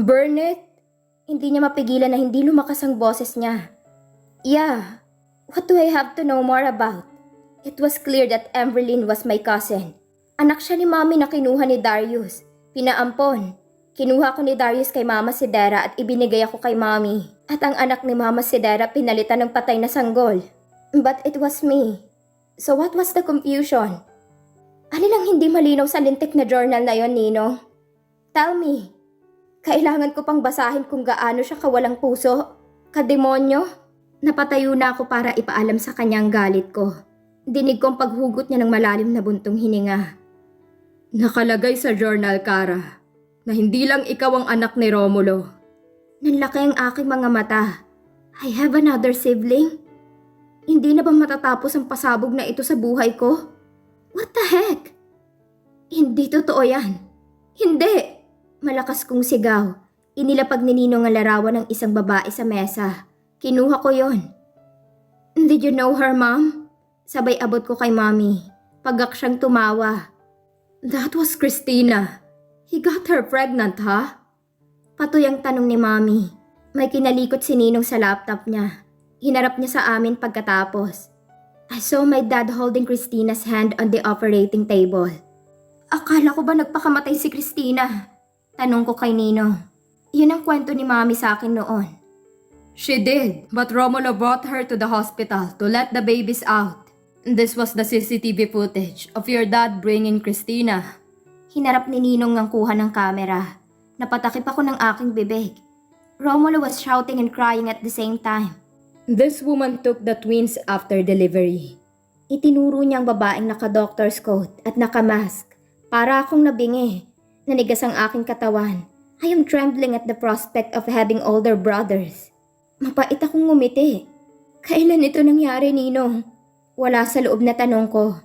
Burnett? Hindi niya mapigilan na hindi lumakas ang boses niya. Yeah, what do I have to know more about? It was clear that Emberlyn was my cousin. Anak siya ni Mami na kinuha ni Darius. Pinaampon. Kinuha ko ni Darius kay Mama Sidera at ibinigay ako kay Mami. At ang anak ni Mama Sidera pinalitan ng patay na sanggol. But it was me. So what was the confusion? Alin ang hindi malinaw sa lintik na journal na yon, Nino? Tell me. Kailangan ko pang basahin kung gaano siya kawalang puso. Kademonyo. Napatayo na ako para ipaalam sa kanya ang galit ko. Dinig kong paghugot niya ng malalim na buntong hininga. Nakalagay sa journal, Kara, na hindi lang ikaw ang anak ni Romulo. Nanlaki ang aking mga mata. I have another sibling? Hindi na ba matatapos ang pasabog na ito sa buhay ko? What the heck? Hindi totoo yan. Hindi! Malakas kong sigaw. Inilapag ni Ninong ang larawan ng isang babae sa mesa. Kinuha ko yon. Did you know her, Mom? Sabay abot ko kay Mommy. Pagak siyang tumawa. That was Christina. He got her pregnant, ha? Patoy ang tanong ni Mommy. May kinalikot si Ninong sa laptop niya. Hinarap niya sa amin pagkatapos. I saw my dad holding Christina's hand on the operating table. Akala ko ba nagpakamatay si Christina? Tanong ko kay Ninong. Yun ang kwento ni Mommy sa akin noon. She did, but Romulo brought her to the hospital to let the babies out. This was the CCTV footage of your dad bringing Christina. Hinarap ni Ninong ang kuha ng kamera. Napatakip ako ng aking bibig. Romulo was shouting and crying at the same time. This woman took the twins after delivery. Itinuro niya ang babaeng naka-doctor's coat at naka-mask. Para akong nabingi. Nanigas ang aking katawan. I am trembling at the prospect of having older brothers. Mapait akong ngumiti. Kailan ito nangyari, Ninong? Wala sa loob na tanong ko.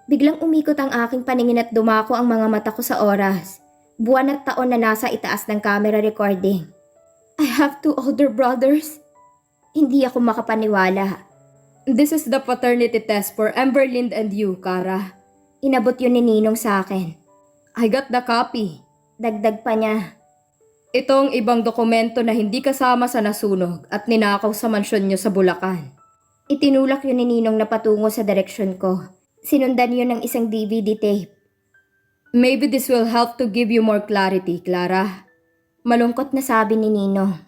Biglang umikot ang aking paningin at dumako ang mga mata ko sa oras. Buwan at taon na nasa itaas ng camera recording. I have 2 older brothers? Hindi ako makapaniwala. This is the paternity test for Emberlyn and you, Kara. Inabot yun ni Ninong sa akin. I got the copy. Dagdag pa niya. Ito ang ibang dokumento na hindi kasama sa nasunog at ninakaw sa mansyon niyo sa Bulacan. Itinulak yun ni Ninong na patungo sa direksyon ko. Sinundan yun ng isang DVD tape. Maybe this will help to give you more clarity, Clara. Malungkot na sabi ni Ninong.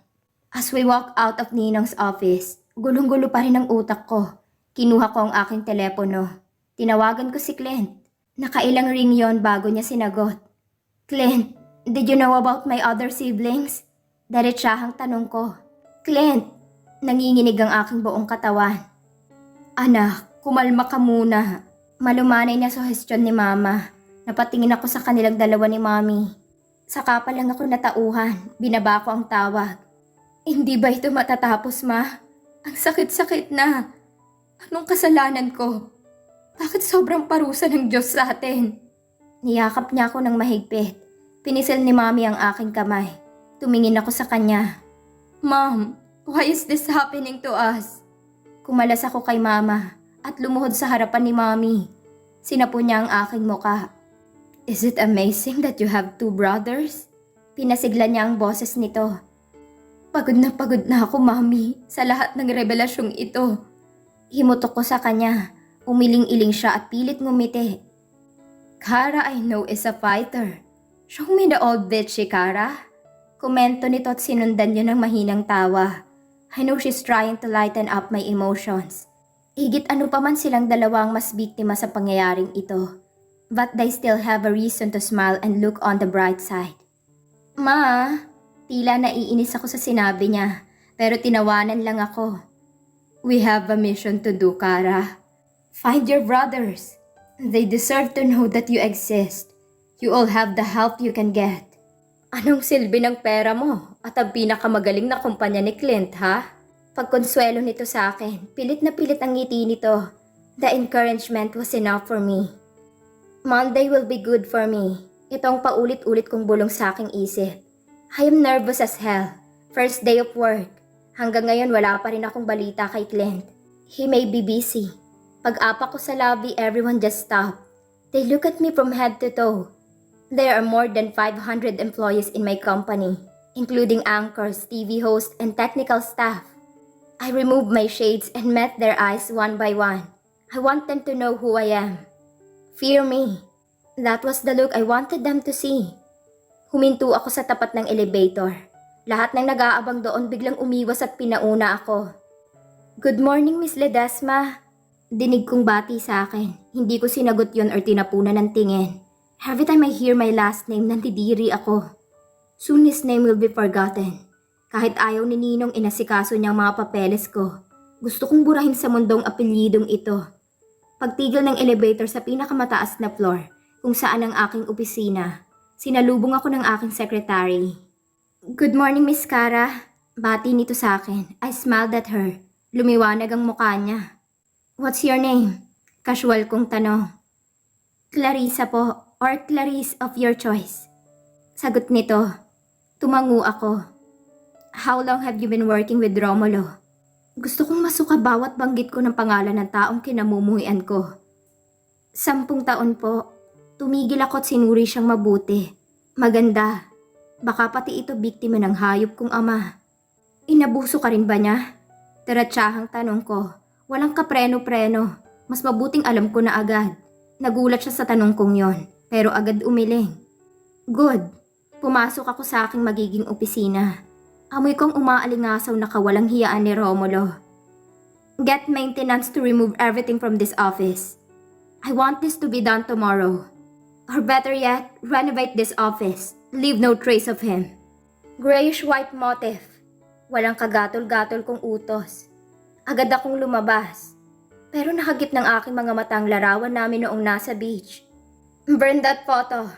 As we walk out of Ninong's office, gulong-gulo pa rin ang utak ko. Kinuha ko ang aking telepono. Tinawagan ko si Clint. Nakailang ring yon bago niya sinagot. Clint, did you know about my other siblings? Diretsahang tanong ko. Clint, nanginginig ang aking buong katawan. Anak, kumalma ka muna. Malumanay na suhestyon ni Mama. Napatingin ako sa kanilang dalawa ni Mommy. Saka pa lang ako natauhan, binaba ko ang tawag. Hindi ba ito matatapos, Ma? Ang sakit-sakit na. Anong kasalanan ko? Bakit sobrang parusa ng Diyos sa atin? Niyakap niya ako ng mahigpit. Pinisil ni Mommy ang aking kamay. Tumingin ako sa kanya. Mom, why is this happening to us? Kumalas ako kay Mama at lumuhod sa harapan ni Mommy. Sinapo niya ang aking muka. Is it amazing that you have 2 brothers? Pinasigla niya ang boses nito. Pagod na ako, Mommy, sa lahat ng revelasyong ito. Himutok ko sa kanya. Umiling-iling siya at pilit ngumiti. Kara, I know is a fighter. Show me the old bitch, Kara. Komento nito at sinundan niya ng mahinang tawa. I know she's trying to lighten up my emotions. Higit ano pa man silang dalawa ang mas biktima sa pangyayaring ito. But they still have a reason to smile and look on the bright side. Ma, tila naiinis ako sa sinabi niya, pero tinawanan lang ako. We have a mission to do, Kara. Find your brothers. They deserve to know that you exist. You all have the help you can get. Anong silbi ng pera mo at ang pinakamagaling na kumpanya ni Clint, ha? Pagkonsuelo nito sa akin, pilit na pilit ang ngiti nito. The encouragement was enough for me. Monday will be good for me. Ito ang paulit-ulit kong bulong sa aking isip. I am nervous as hell. First day of work. Hanggang ngayon wala pa rin akong balita kay Clint. He may be busy. Pag-apa ko sa lobby, everyone just stopped. They look at me from head to toe. There are more than 500 employees in my company. including anchors, TV hosts, and technical staff. I removed my shades and met their eyes one by one. I want them to know who I am. Fear me. That was the look I wanted them to see. Huminto ako sa tapat ng elevator. Lahat ng nag-aabang doon biglang umiwas at pinauna ako. Good morning, Miss Ledesma. Dinig kong bati sa akin. Hindi ko sinagot yon or tinapunan ng tingin. Every time I hear my last name, nandidiri ako. Soon his name will be forgotten. Kahit ayaw ni Ninong inasikaso niyang mga papeles ko, gusto kong burahin sa mundong apelyidong ito. Pagtigil ng elevator sa pinakamataas na floor, kung saan ang aking opisina, sinalubong ako ng aking secretary. Good morning, Miss Cara. Bati nito sa akin. I smiled at her. Lumiwanag ang mukha niya. What's your name? Casual kong tanong. Clarissa po, or Clarice of your choice. Sagot nito. Tumango ako. How long have you been working with Romulo? Gusto kong masuka bawat banggit ko ng pangalan ng taong kinamumuhian ko. 10 taon po. Tumigil ako at sinuri siyang mabuti. Maganda. Baka pati ito biktima ng hayop kong ama. Inabuso ka rin ba niya? Tiratsahang tanong ko. Walang kapreno-preno. Mas mabuting alam ko na agad. Nagulat siya sa tanong kong yon, pero agad umiling. Good. Pumasok ako sa aking magiging opisina. Amoy kong umaalingasaw na kawalang hiyaan ni Romulo. Get maintenance to remove everything from this office. I want this to be done tomorrow. Or better yet, renovate this office. Leave no trace of him. Grayish-white motif. Walang kagatol-gatol kong utos. Agad akong lumabas. Pero nakagip ng aking mga matang larawan namin noong nasa beach. Burn that photo.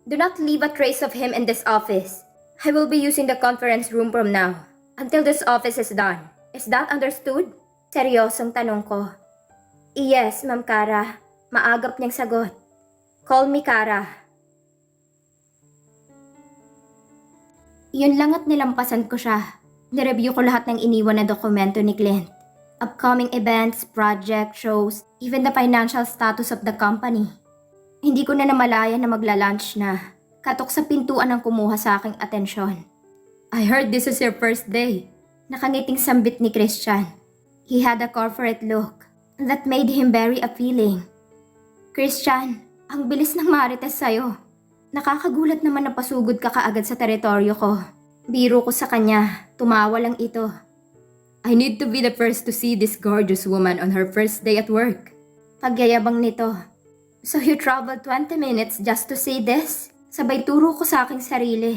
Do not leave a trace of him in this office. I will be using the conference room from now until this office is done. Is that understood? Seryosong tanong ko. Yes, Ma'am Cara. Maagap niyang sagot. Call me Cara. Yun lang at nilampasan ko siya. Nireview ko lahat ng iniwan na dokumento ni Clint. Upcoming events, project, shows, even the financial status of the company. Hindi ko na namalayan na magla-lunch na. Katok sa pintuan ang kumuha sa aking atensyon. I heard this is your first day. Nakangiting sambit ni Christian. He had a corporate look that made him very appealing. Christian, ang bilis ng marites sa'yo. Nakakagulat naman na pasugod ka kaagad sa teritoryo ko. Biro ko sa kanya, tumawa lang ito. I need to be the first to see this gorgeous woman on her first day at work. Pagyayabang nito. So you traveled 20 minutes just to see this? Sabay turo ko sa aking sarili.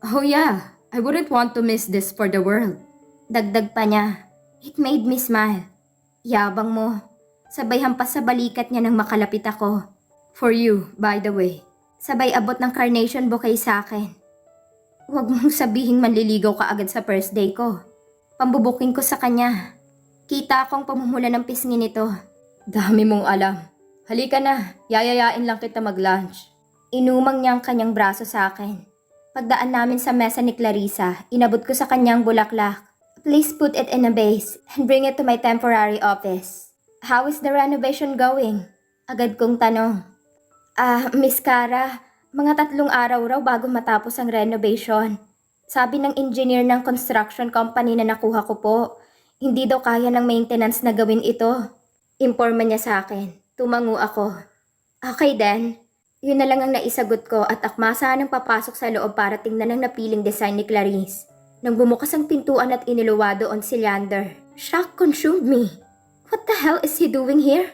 Oh yeah, I wouldn't want to miss this for the world. Dagdag pa niya. It made me smile. Yabang mo. Sabay hampas sa balikat niya nang makalapit ako. For you, by the way. Sabay abot ng carnation bouquet sa akin. Huwag mong sabihing manliligaw ka agad sa first day ko. Pambubuking ko sa kanya. Kita akong pamumula ng pisngi nito. Dami mong alam. Halika na, yayayain lang kita mag-lunch. Inumang niya ang kanyang braso sa akin. Pagdaan namin sa mesa ni Clarissa, inabot ko sa kanyang bulaklak. Please put it in a vase and bring it to my temporary office. How is the renovation going? Agad kong tanong. Miss Cara, mga 3 araw raw bago matapos ang renovation. Sabi ng engineer ng construction company na nakuha ko po, hindi daw kaya ng maintenance na gawin ito. Imporma niya sa akin. Tumango ako. Okay then. Yun na lang ang naisagot ko at akmasa nang papasok sa loob para tingnan ang napiling design ni Clarice. Nang bumukas ang pintuan at iniluwa doon si Leander, shock consumed me. What the hell is he doing here?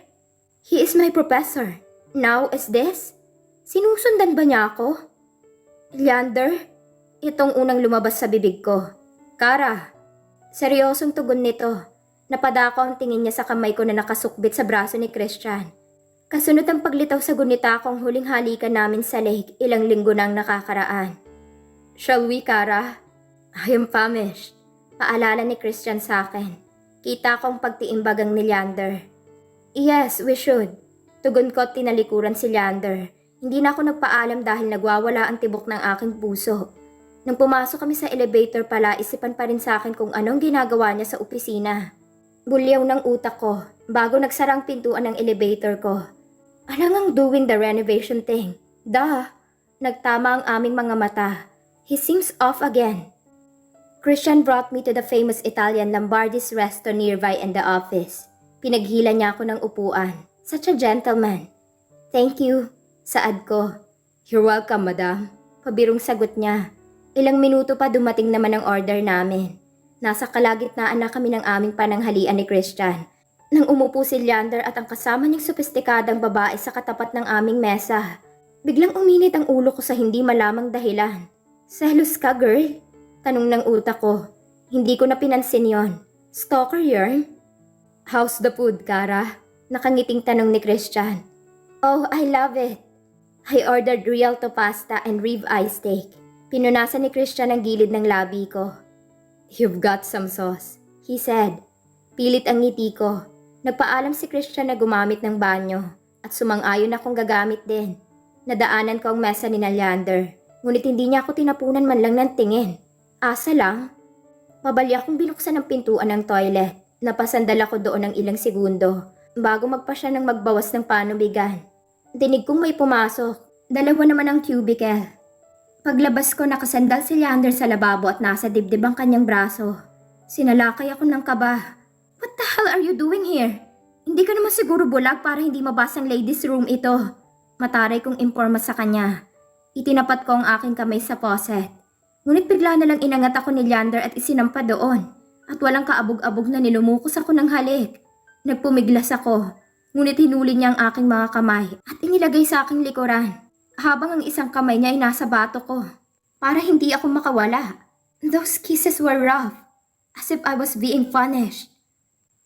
He is my professor. Now is this? Sinusundan ba niya ako? Leander? Itong unang lumabas sa bibig ko. Cara. Seryosong tugon nito. Napadako ang tingin niya sa kamay ko na nakasukbit sa braso ni Christian. Kasunod ang paglitaw sa gunita kong huling halikan namin sa lake ilang linggo nang nakakaraan. Shall we, Cara? I am famished. Paalala ni Christian sa akin. Kita kong pagtiimbagang ni Leander. Yes, we should. Tugon ko at tinalikuran si Leander. Hindi na ako nagpaalam dahil nagwawala ang tibok ng aking puso. Nang pumasok kami sa elevator pala, isipan pa rin sa akin kung anong ginagawa niya sa opisina. Bulyaw ng utak ko bago nagsarang pintuan ng elevator ko. Alangang doing the renovation thing. Nagtama ang aming mga mata. He seems off again. Christian brought me to the famous Italian Lombardi's resto nearby in the office. Pinaghila niya ako ng upuan. Such a gentleman. Thank you, saad ko. You're welcome, madam. Pabirong sagot niya. Ilang minuto pa dumating naman ang order namin. Nasa kalagitnaan na kami ng aming pananghalian ni Christian. Nang umupo si Leander at ang kasama niyang sopistikadang babae sa katapat ng aming mesa, biglang uminit ang ulo ko sa hindi malamang dahilan. Selos ka, girl? Tanong ng utak ko. Hindi ko na pinansin yon. Stalker yarn? How's the food, Kara? Nakangiting tanong ni Christian. Oh, I love it. I ordered Rialto pasta and rib-eye steak. Pinunasan ni Christian ang gilid ng labi ko. You've got some sauce, he said. Pilit ang ngiti ko. Nagpaalam si Christian na gumamit ng banyo at sumang-ayon akong gagamit din. Nadaanan ko ang mesa ni Leander, ngunit hindi niya ako tinapunan man lang ng tingin. Asa lang. Mabali akong binuksan ang pintuan ng toilet. Napasandal ako doon ng ilang segundo bago magpa siya ng magbawas ng panubigan. Dinig kong may pumasok. Dalawa naman ang cubicle. Paglabas ko, nakasandal si Leander sa lababo at nasa dibdib ang kanyang braso. Sinalakay ako ng kaba. What the hell are you doing here? Hindi ka naman siguro bulag para hindi mabasang ladies room ito. Mataray kong imporma sa kanya. Itinapat ko ang aking kamay sa faucet. Ngunit bigla na lang inangat ako ni Leander at isinampa doon. At walang kaabog-abog na nilumukos ako ng halik. Nagpumiglas ako, ngunit hinuli niya ang aking mga kamay at inilagay sa aking likuran, habang ang isang kamay niya ay nasa bato ko, para hindi ako makawala. Those kisses were rough, as if I was being punished.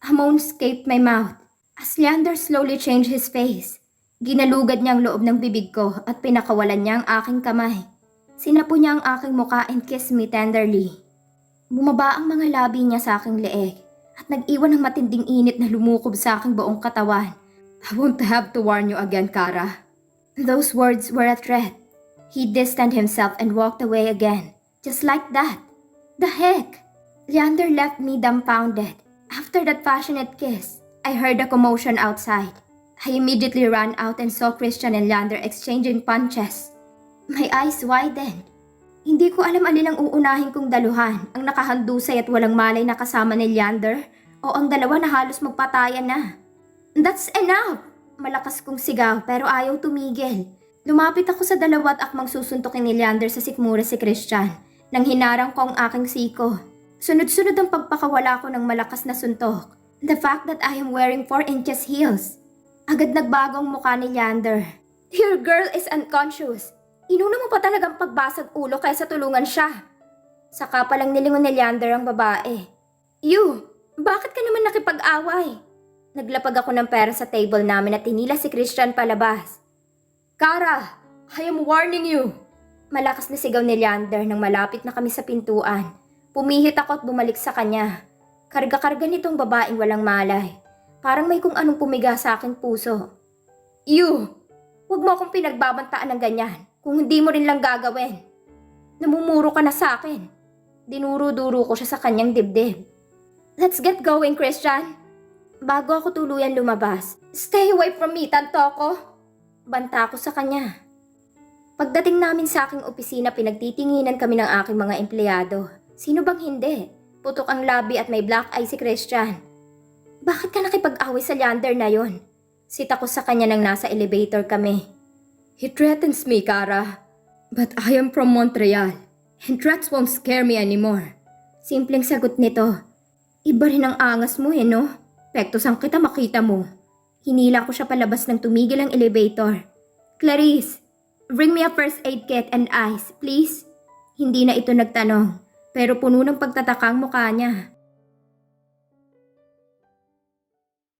A moan escaped my mouth, as Leander slowly changed his face. Ginalugad niya ang loob ng bibig ko at pinakawalan niya ang aking kamay. Sinapo niya ang aking muka and kissed me tenderly. Bumaba ang mga labi niya sa aking leeg at nag-iwan ng matinding init na lumukob sa aking buong katawan. I won't have to warn you again, Kara. Those words were a threat. He distanced himself and walked away again, just like that. The heck? Leander left me dumbfounded. After that passionate kiss, I heard a commotion outside. I immediately ran out and saw Christian and Leander exchanging punches. My eyes widened. Hindi ko alam alin ang uunahin kong daluhan, ang nakahandusay at walang malay na kasama ni Leander o ang dalawa na halos magpatayan na. That's enough! Malakas kong sigaw pero ayaw tumigil. Lumapit ako sa dalawa at akmang susuntukin ni Leander sa sikmura si Christian nang hinarang ko ang aking siko. Sunod-sunod ang pagpakawala ko ng malakas na suntok. The fact that I am wearing 4 inches heels. Agad nagbago ang mukha ni Leander. Your girl is unconscious. Inuna mo pa talagang pagbasag ulo kaysa tulungan siya. Saka palang nilingon ni Leander ang babae. You, bakit ka naman nakipag-away? Naglapag ako ng pera sa table namin at tinila si Christian palabas. Kara, I am warning you. Malakas na sigaw ni Leander nang malapit na kami sa pintuan. Pumihit ako at bumalik sa kanya. Karga-karga nitong babaeng walang malay. Parang may kung anong pumiga sa aking puso. You, huwag mo akong pinagbabantaan ng ganyan. Kung hindi mo rin lang gagawin. Namumuro ka na sa akin. Dinuro-duro ko siya sa kanyang dibdib. Let's get going, Christian. Bago ako tuluyan lumabas. Stay away from me, tanto ko. Banta ko sa kanya. Pagdating namin sa aking opisina, pinagtitinginan kami ng aking mga empleyado. Sino bang hindi? Putok ang labi at may black eye si Christian. Bakit ka nakipag-away sa Leander na yon? Sita ko sa kanya nang nasa elevator kami. He threatens me, Kara. But I am from Montreal, and threats won't scare me anymore. Simpleng sagot nito. Iba rin ang angas mo no? Pektos ang kita makita mo. Hinila ko siya palabas nang tumigil ang elevator. Clarice, bring me a first aid kit and ice, please. Hindi na ito nagtanong, pero puno ng pagtataka ang mukha niya.